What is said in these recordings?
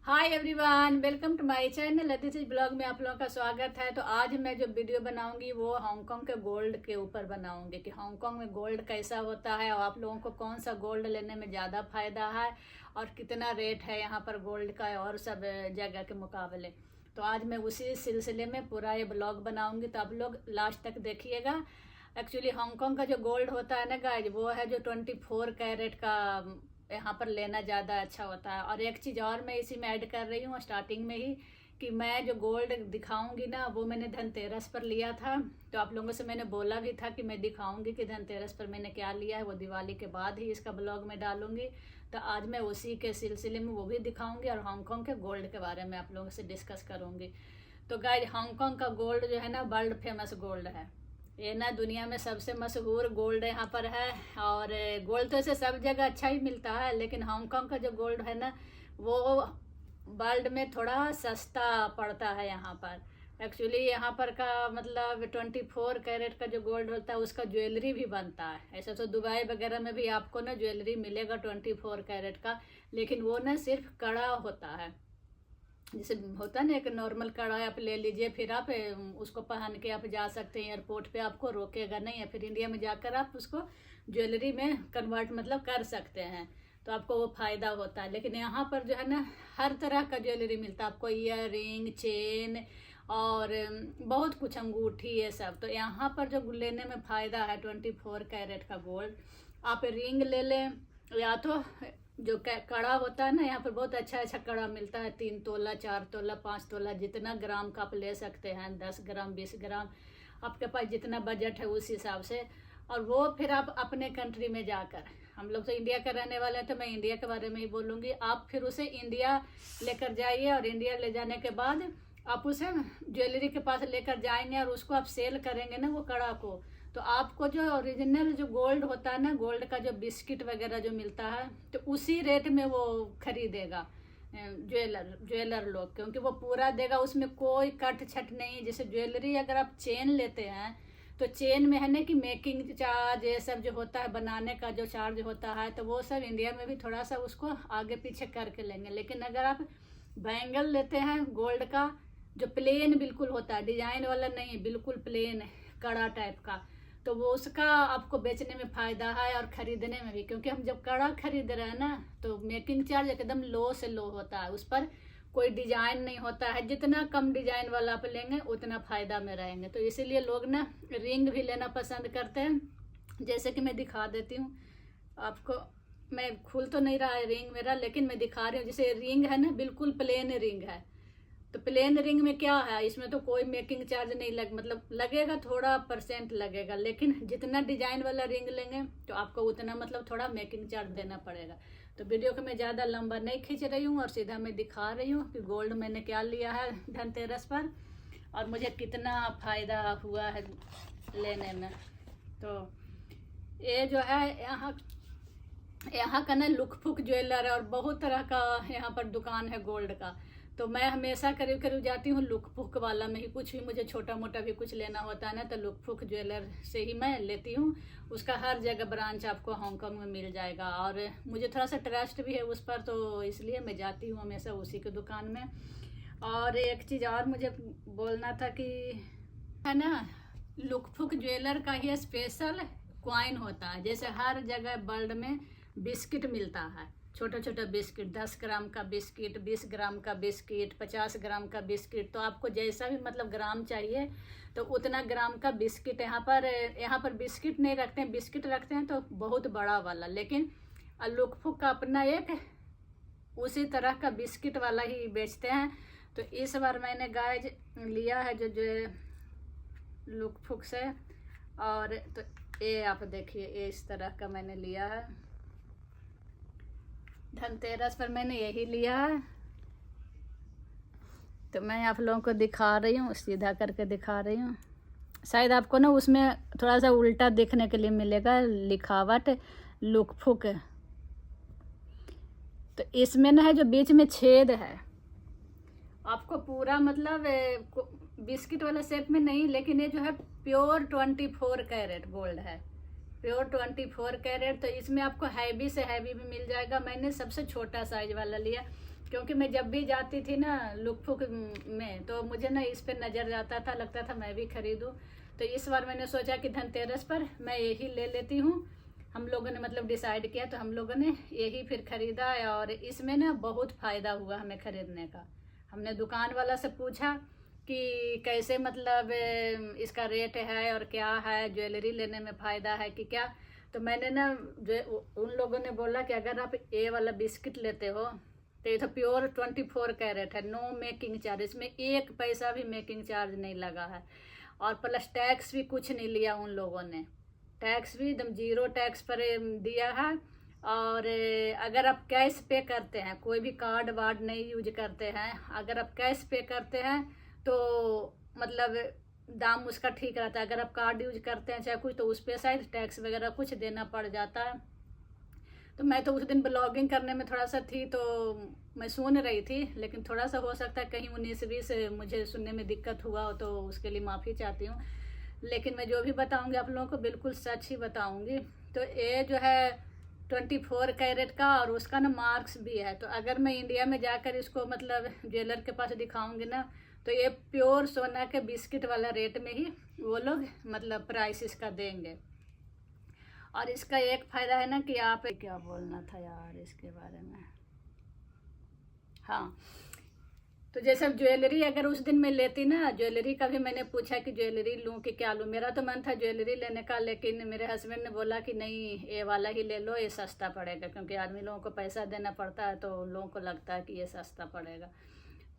Hi everyone, welcome to my channel this is blog में आप लोगों का स्वागत है। तो आज मैं जो वीडियो बनाऊंगी वो हांगकांग के गोल्ड के ऊपर बनाऊंगी कि हांगकांग में गोल्ड कैसा होता है और आप लोगों को कौन सा गोल्ड लेने में ज़्यादा फायदा है और कितना रेट है यहाँ पर गोल्ड का और सब जगह के मुकाबले। तो आज मैं उसी सिलसिले में पूरा ये ब्लॉग बनाऊंगी, तो आप लोग लास्ट तक देखिएगा। एक्चुअली हांगकांग का जो गोल्ड होता है ना गाइज, वो है जो 24 कैरेट का यहाँ पर लेना ज़्यादा अच्छा होता है। और एक चीज़ और मैं इसी में ऐड कर रही हूँ स्टार्टिंग में ही कि मैं जो गोल्ड दिखाऊंगी ना वो मैंने धनतेरस पर लिया था। तो आप लोगों से मैंने बोला भी था कि मैं दिखाऊंगी कि धनतेरस पर मैंने क्या लिया है, वो दिवाली के बाद ही इसका ब्लॉग में डालूंगी। तो आज मैं उसी के सिलसिले में वो भी दिखाऊंगी और हांगकांग के गोल्ड के बारे में आप लोगों से डिस्कस करूंगी। तो गाइज, हांगकांग का गोल्ड जो है ना वर्ल्ड फेमस गोल्ड है। ये ना दुनिया में सबसे मशहूर गोल्ड यहाँ पर है। और गोल्ड तो ऐसे सब जगह अच्छा ही मिलता है, लेकिन हांगकांग का जो गोल्ड है ना वो वर्ल्ड में थोड़ा सस्ता पड़ता है यहाँ पर। एक्चुअली यहाँ पर का मतलब 24 कैरेट का जो गोल्ड होता है उसका ज्वेलरी भी बनता है। ऐसा तो दुबई वगैरह में भी आपको ना ज्वेलरी मिलेगा 24 कैरेट का, लेकिन वो ना सिर्फ कड़ा होता है। जैसे होता है ना एक नॉर्मल कड़ा आप ले लीजिए, फिर आप उसको पहन के आप जा सकते हैं एयरपोर्ट पे, आपको रोकेगा नहीं है। फिर इंडिया में जाकर आप उसको ज्वेलरी में कन्वर्ट मतलब कर सकते हैं, तो आपको वो फ़ायदा होता है। लेकिन यहाँ पर जो है ना हर तरह का ज्वेलरी मिलता है आपको, ईयर रिंग, चेन और बहुत कुछ, अंगूठी, ये सब। तो यहाँ पर जो लेने में फ़ायदा है 24 कैरेट का गोल्ड, आप रिंग ले लें या तो जो कड़ा होता है ना, यहाँ पर बहुत अच्छा अच्छा कड़ा मिलता है। 3 तोला, 4 तोला, 5 तोला, जितना ग्राम का आप ले सकते हैं, 10 ग्राम, 20 ग्राम, आपके पास जितना बजट है उस हिसाब से। और वो फिर आप अपने कंट्री में जाकर, हम लोग तो इंडिया का रहने वाले हैं तो मैं इंडिया के बारे में ही बोलूँगी, आप फिर उसे इंडिया लेकर जाइए और इंडिया ले जाने के बाद आप उसे ज्वेलरी के पास लेकर जाएंगे और उसको आप सेल करेंगे ना वो कड़ा को, तो आपको जो ओरिजिनल जो गोल्ड होता है ना, गोल्ड का जो बिस्किट वगैरह जो मिलता है, तो उसी रेट में वो खरीदेगा ज्वेलर लोग, क्योंकि वो पूरा देगा, उसमें कोई कट छट नहीं। जैसे ज्वेलरी अगर आप चेन लेते हैं तो चेन में है ना कि मेकिंग चार्ज ये सब जो होता है, बनाने का जो चार्ज होता है, तो वो सब इंडिया में भी थोड़ा सा उसको आगे पीछे करके लेंगे। लेकिन अगर आप बैंगल लेते हैं गोल्ड का जो प्लेन बिल्कुल होता है, डिजाइन वाला नहीं, बिल्कुल प्लेन कड़ा टाइप का, तो वो उसका आपको बेचने में फ़ायदा है और ख़रीदने में भी। क्योंकि हम जब कड़ा खरीद रहे हैं ना तो मेकिंग चार्ज एकदम लो से लो होता है, उस पर कोई डिजाइन नहीं होता है। जितना कम डिजाइन वाला आप लेंगे उतना फ़ायदा में रहेंगे। तो इसीलिए लोग ना रिंग भी लेना पसंद करते हैं। जैसे कि मैं दिखा देती हूँ आपको, मैं खुल तो नहीं रहा है रिंग मेरा, लेकिन मैं दिखा रही हूँ। जैसे रिंग है ना बिल्कुल प्लेन रिंग है, तो प्लेन रिंग में क्या है, इसमें तो कोई मेकिंग चार्ज नहीं मतलब लगेगा, थोड़ा परसेंट लगेगा। लेकिन जितना डिजाइन वाला रिंग लेंगे तो आपको उतना मतलब थोड़ा मेकिंग चार्ज देना पड़ेगा। तो वीडियो को मैं ज़्यादा लंबा नहीं खींच रही हूँ और सीधा मैं दिखा रही हूँ कि गोल्ड मैंने क्या लिया है धनतेरस पर और मुझे कितना फ़ायदा हुआ है लेने में। तो ये जो है यहाँ का ना लुक फुक ज्वेलर है और बहुत तरह का यहाँ पर दुकान है गोल्ड का। तो मैं हमेशा करीब करीब जाती हूँ लुक फुक वाला में ही, कुछ भी मुझे छोटा मोटा भी कुछ लेना होता है ना तो लुक फुक ज्वेलर से ही मैं लेती हूँ। उसका हर जगह ब्रांच आपको हांगकांग में मिल जाएगा और मुझे थोड़ा सा ट्रस्ट भी है उस पर, तो इसलिए मैं जाती हूँ हमेशा उसी की दुकान में। और एक चीज़ और मुझे बोलना था कि है ना, लुक फुक ज्वेलर का ही स्पेशल क्वाइन होता है। जैसे हर जगह वर्ल्ड में बिस्किट मिलता है, छोटा छोटा बिस्किट, 10 ग्राम का बिस्किट, 20 ग्राम का बिस्किट, 50 ग्राम का बिस्किट। तो आपको जैसा भी मतलब ग्राम चाहिए तो उतना ग्राम का बिस्किट यहाँ पर बिस्किट नहीं रखते हैं, बिस्किट रखते हैं तो बहुत बड़ा वाला। लेकिन लुक फुक का अपना एक उसी तरह का बिस्किट वाला ही बेचते हैं। तो इस बार मैंने गाइज लिया है जो लुक फुक से, और तो ये आप देखिए ये इस तरह का मैंने लिया है धनतेरस पर, मैंने यही लिया है। तो मैं आप लोगों को दिखा रही हूँ, सीधा करके दिखा रही हूँ। शायद आपको ना उसमें थोड़ा सा उल्टा देखने के लिए मिलेगा लिखावट लुक फुक, तो इसमें ना है जो बीच में छेद है, आपको पूरा मतलब बिस्किट वाला शेप में नहीं, लेकिन ये जो है प्योर 24 कैरेट गोल्ड है, प्योर 24 कैरेट। तो इसमें आपको हैवी से हैवी भी मिल जाएगा। मैंने सबसे छोटा साइज वाला लिया क्योंकि मैं जब भी जाती थी ना लुक फुक में तो मुझे ना इस पे नज़र जाता था, लगता था मैं भी खरीदूं। तो इस बार मैंने सोचा कि धनतेरस पर मैं यही ले लेती हूँ। हम लोगों ने मतलब डिसाइड किया तो हम लोगों ने यही फिर ख़रीदा है, और इसमें ना बहुत फ़ायदा हुआ हमें ख़रीदने का। हमने दुकान वाला से पूछा कि कैसे मतलब इसका रेट है और क्या है, ज्वेलरी लेने में फ़ायदा है कि क्या। तो मैंने ना जो उन लोगों ने बोला कि अगर आप ये वाला बिस्किट लेते हो तो ये तो प्योर 24 कैरेट है, नो मेकिंग चार्ज, इसमें 1 पैसा भी मेकिंग चार्ज नहीं लगा है, और प्लस टैक्स भी कुछ नहीं लिया उन लोगों ने, टैक्स भी एकदम 0 टैक्स पर दिया है। और अगर आप कैश पे करते हैं, कोई भी कार्ड वार्ड नहीं यूज करते हैं, अगर आप कैश पे करते हैं तो मतलब दाम उसका ठीक रहता है। अगर आप कार्ड यूज करते हैं चाहे कुछ, तो उस पर शायद टैक्स वगैरह कुछ देना पड़ जाता है। तो मैं तो उस दिन ब्लॉगिंग करने में थोड़ा सा थी तो मैं सुन रही थी, लेकिन थोड़ा सा हो सकता है कहीं 19-20 मुझे सुनने में दिक्कत हुआ हो, तो उसके लिए माफ़ी चाहती हूँ। लेकिन मैं जो भी बताऊँगी आप लोगों को बिल्कुल सच ही बताऊँगी। तो ये जो है 24 कैरेट का, और उसका ना मार्क्स भी है। तो अगर मैं इंडिया में जाकर इसको मतलब ज्वेलर के पास दिखाऊंगी ना, तो ये प्योर सोना के बिस्किट वाला रेट में ही वो लोग मतलब प्राइस इसका देंगे। और इसका एक फ़ायदा है ना कि आप, क्या बोलना था यार इसके बारे में, हाँ, तो जैसे ज्वेलरी अगर उस दिन मैं लेती ना, ज्वेलरी का भी मैंने पूछा कि ज्वेलरी लूँ कि क्या लूँ। मेरा तो मन था ज्वेलरी लेने का, लेकिन मेरे हस्बैंड ने बोला कि नहीं ये वाला ही ले लो, ये सस्ता पड़ेगा, क्योंकि आदमी लोगों को पैसा देना पड़ता है तो लोगों को लगता है कि ये सस्ता पड़ेगा।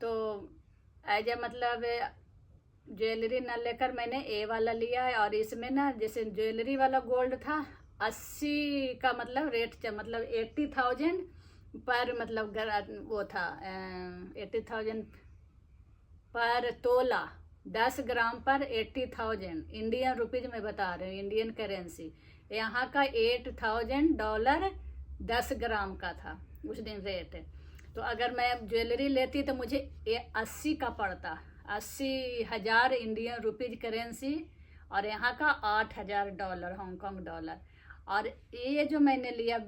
तो एज ए मतलब ज्वेलरी ना लेकर मैंने ए वाला लिया है। और इसमें ना जैसे ज्वेलरी वाला गोल्ड था 80 का मतलब रेट, मतलब 80,000 पर मतलब वो था 80,000 पर तोला, 10 ग्राम पर 80,000 इंडियन रुपीज में बता रही हूँ, इंडियन करेंसी। यहाँ का $8,000 10 ग्राम का था उस दिन रेट। तो अगर मैं ज्वेलरी लेती तो मुझे 80 का पड़ता, 80,000 इंडियन रुपीज करेंसी, और यहाँ का $8,000 हांगकांग डॉलर। और ये जो मैंने लिया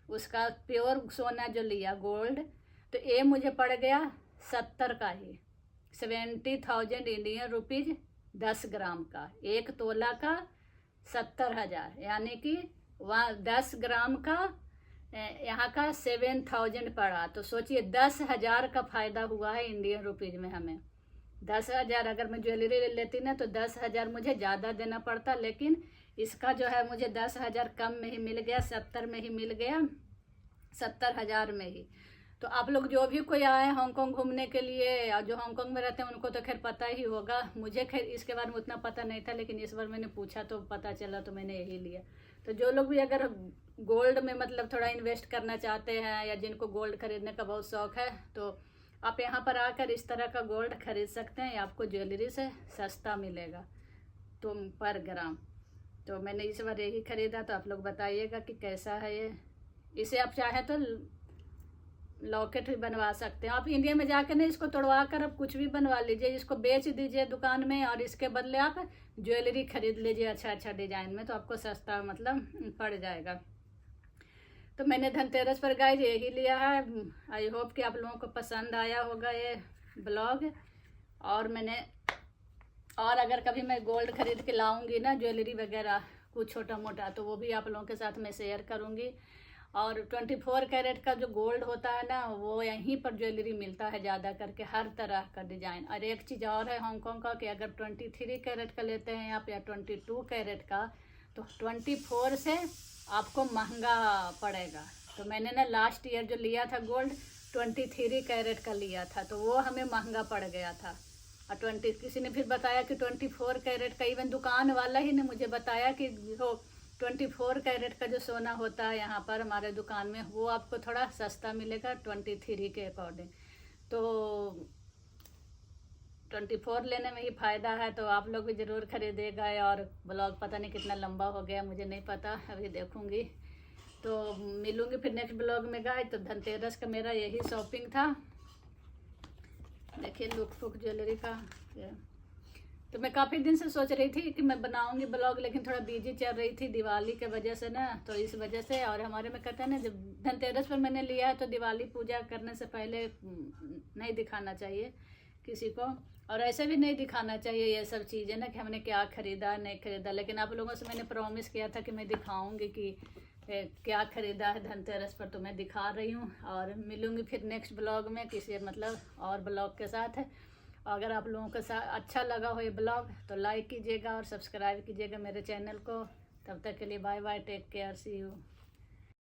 उसका प्योर सोना जो लिया गोल्ड, तो ये मुझे पड़ गया 70 का ही, 70,000 इंडियन रुपीज 10 ग्राम का, 1 तोला का 70,000, यानी कि वहाँ 10 ग्राम का यहाँ का 7,000 पड़ा। तो सोचिए 10,000 का फ़ायदा हुआ है इंडियन रुपीज में हमें। 10,000 अगर मैं ज्वेलरी ले लेती ना तो 10,000 मुझे ज़्यादा देना पड़ता, लेकिन इसका जो है मुझे 10,000 कम में ही मिल गया, 70 में ही मिल गया, 70,000 में ही। तो आप लोग जो भी कोई आए हांगकांग घूमने के लिए, और जो हांगकांग में रहते हैं उनको तो खैर पता ही होगा, मुझे खैर इसके बारे में उतना पता नहीं था, लेकिन इस बार मैंने पूछा तो पता चला, तो मैंने यही लिया। तो जो लोग भी अगर गोल्ड में मतलब थोड़ा इन्वेस्ट करना चाहते हैं, या जिनको गोल्ड खरीदने का बहुत शौक है, तो आप यहाँ पर आकर इस तरह का गोल्ड खरीद सकते हैं, आपको ज्वेलरी से सस्ता मिलेगा तो पर ग्राम। तो मैंने इस बार यही खरीदा, तो आप लोग बताइएगा कि कैसा है ये। इसे आप चाहें तो लॉकेट भी बनवा सकते हैं। आप इंडिया में जाकर ना इसको तोड़वा कर आप कुछ भी बनवा लीजिए, इसको बेच दीजिए दुकान में, और इसके बदले आप ज्वेलरी खरीद लीजिए अच्छा अच्छा डिजाइन में, तो आपको सस्ता मतलब पड़ जाएगा। तो मैंने धनतेरस पर गाइस यही लिया है। आई होप कि आप लोगों को पसंद आया होगा ये ब्लॉग। और अगर कभी मैं गोल्ड खरीद के लाऊंगी ना, ज्वेलरी वगैरह कुछ छोटा मोटा, तो वो भी आप लोगों के साथ मैं शेयर करूंगी। और 24 कैरेट का जो गोल्ड होता है ना, वो यहीं पर ज्वेलरी मिलता है ज़्यादा करके, हर तरह का डिज़ाइन। और एक चीज़ और है हांगकांग का कि अगर 23 कैरेट का लेते हैं आप, या 22 कैरेट का, तो 24 से आपको महंगा पड़ेगा। तो मैंने ना लास्ट ईयर जो लिया था गोल्ड 23 कैरेट का लिया था, तो वो हमें महंगा पड़ गया था। और किसी ने फिर बताया कि 24 कैरेट का, इवन दुकान वाला ही ने मुझे बताया कि हो 24 कैरेट का जो सोना होता है यहाँ पर हमारे दुकान में, वो आपको थोड़ा सस्ता मिलेगा 23 के अकॉर्डिंग। तो 24 लेने में ही फ़ायदा है, तो आप लोग भी ज़रूर खरीदेगा। और ब्लॉग पता नहीं कितना लंबा हो गया, मुझे नहीं पता, अभी देखूँगी। तो मिलूँगी फिर नेक्स्ट ब्लॉग में गाइस। तो धनतेरस का मेरा यही शॉपिंग था। देखिए लुक फुक ज्वेलरी का। तो मैं काफ़ी दिन से सोच रही थी कि मैं बनाऊंगी ब्लॉग, लेकिन थोड़ा बिजी चल रही थी दिवाली के वजह से ना, तो इस वजह से। और हमारे में कहते हैं ना, जब धनतेरस पर मैंने लिया है तो दिवाली पूजा करने से पहले नहीं दिखाना चाहिए किसी को, और ऐसे भी नहीं दिखाना चाहिए ये सब चीज़ें ना कि हमने क्या ख़रीदा नहीं ख़रीदा। लेकिन आप लोगों से मैंने प्रॉमिस किया था कि मैं दिखाऊंगी कि क्या ख़रीदा है धनतेरस पर, तो मैं दिखा रही हूँ। और मिलूँगी फिर नेक्स्ट ब्लॉग में किसी मतलब और ब्लॉग के साथ है। अगर आप लोगों को अच्छा लगा हो ये ब्लॉग तो लाइक कीजिएगा और सब्सक्राइब कीजिएगा मेरे चैनल को। तब तक के लिए bye bye, take care, see you.